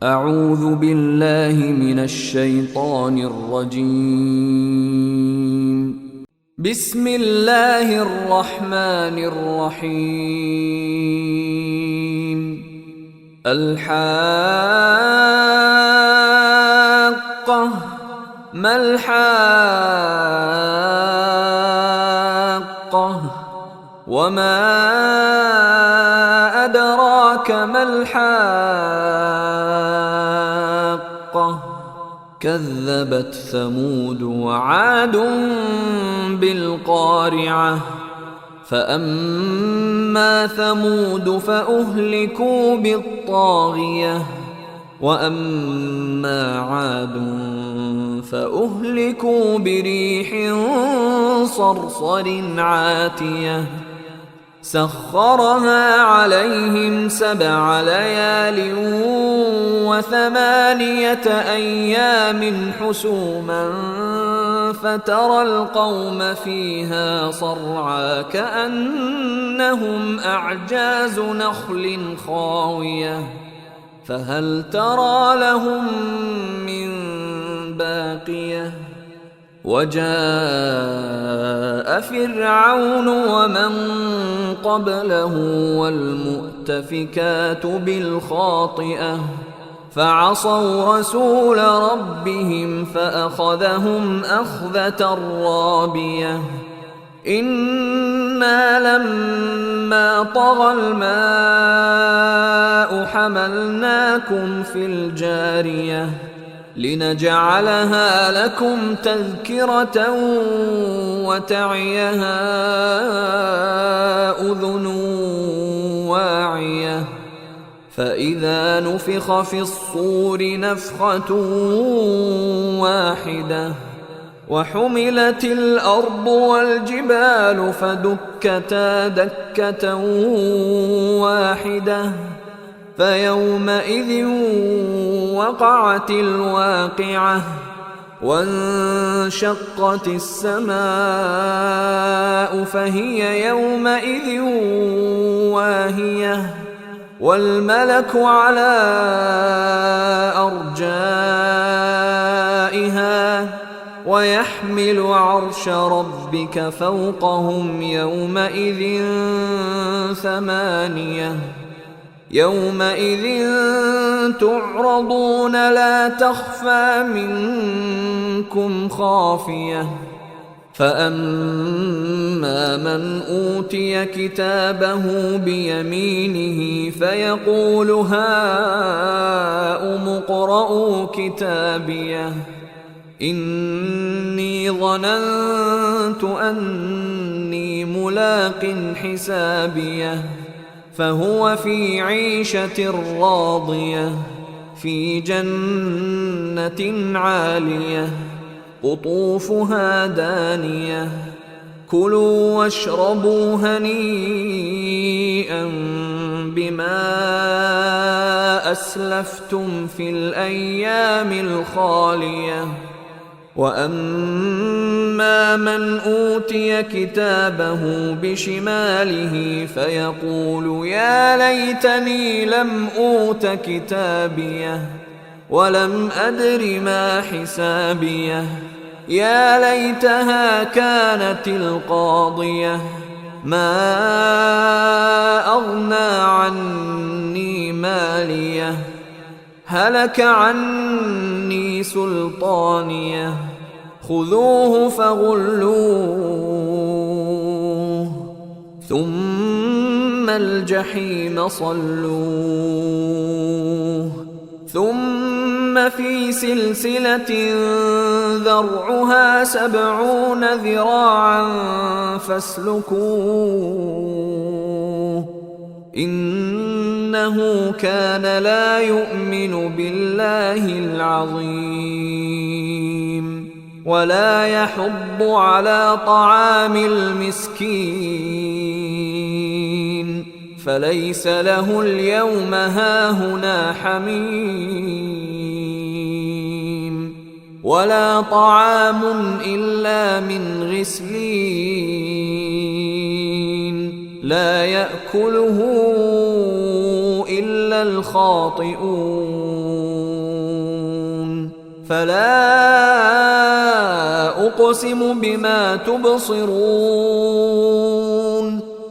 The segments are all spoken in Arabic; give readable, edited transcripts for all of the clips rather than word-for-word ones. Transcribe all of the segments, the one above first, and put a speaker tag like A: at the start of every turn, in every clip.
A: أعوذ بالله من الشيطان الرجيم. بسم الله الرحمن الرحيم. الحاقة ما الحاقة وما أدراك ما الحاقة كذبت ثمود وعاد بالقارعة فأما ثمود فأهلكوا بالطاغية وأما عاد فأهلكوا بريح صرصر عاتية سخرها عليهم 7 ليال و8 أيام حسوما فترى القوم فيها صرعى كأنهم أعجاز نخل خاوية فهل ترى لهم من باقية وجاء فرعون ومن قبله والمؤتفكات بالخاطئة فعصوا رسول ربهم فأخذهم أخذة رابية إنا لما طغى الماء حملناكم في الجارية لنجعلها لكم تذكرة وتعيها أذن واعية فإذا نفخ في الصور نفخة واحدة وحملت الأرض والجبال فدكتا دكة واحدة فيومئذ وقعت الواقعة وانشقت السماء فهي يومئذ واهية والملك على أرجائها ويحمل عرش ربك فوقهم يومئذ 8 يومئذ تعرضون لا تخفى منكم خافية فأما من أوتي كتابه بيمينه فيقول هاؤم اقرءوا كتابيه إني ظننت أني ملاق حسابيه فهو في عيشة راضية في جنة عالية قطوفها دانية كلوا واشربوا هنيئا بما أسلفتم في الأيام الخالية وأما من أوتي كتابه بشماله فيقول يا ليتني لم أوت كتابيه ولم أدر ما حسابيه يا ليتها كانت القاضية ما أغنى عني ماليه هلك عني سلطانيه خذوه فغلوه ثم الجحيم صلوه ثم في سلسلة ذرعها 70 ذراعا فاسلكوه إنه كان لا يؤمن بالله العظيم ولا يحض على طعام المسكين فليس له اليوم هاهنا حميم ولا طعام إلا من غسلين لا يأكله إلا الخاطئون فلا أقسم بما تبصرون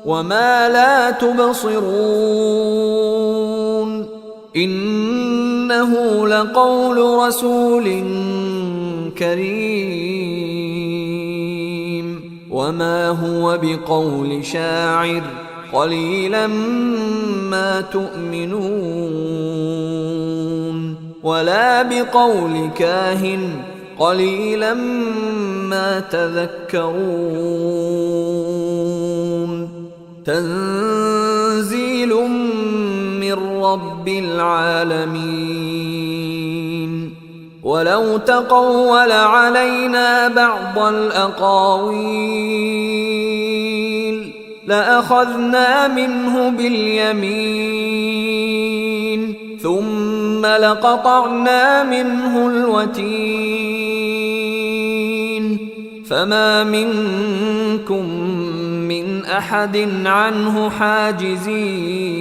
A: وما لا تبصرون إنه لقول رسول كريم وما هو بقول شاعر قليلا ما تؤمنون ولا بقول كاهن قليلا ما تذكرون تنزيل من رب العالمين ولو تقول علينا بعض الأقاويل لأخذنا منه باليمين ثم لقطعنا منه الوتين فما منكم من أحد عنه حاجزين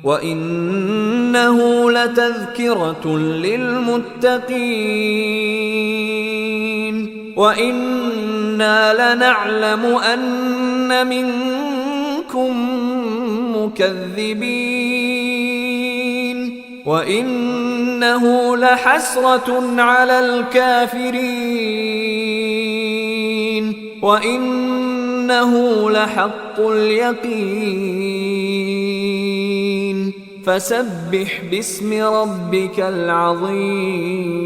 A: وإنه لتذكرة للمتقين وإنا لنعلم أن منكم مكذبين وإنه لحسرة على الكافرين وإنه لحق اليقين فسبح باسم ربك العظيم.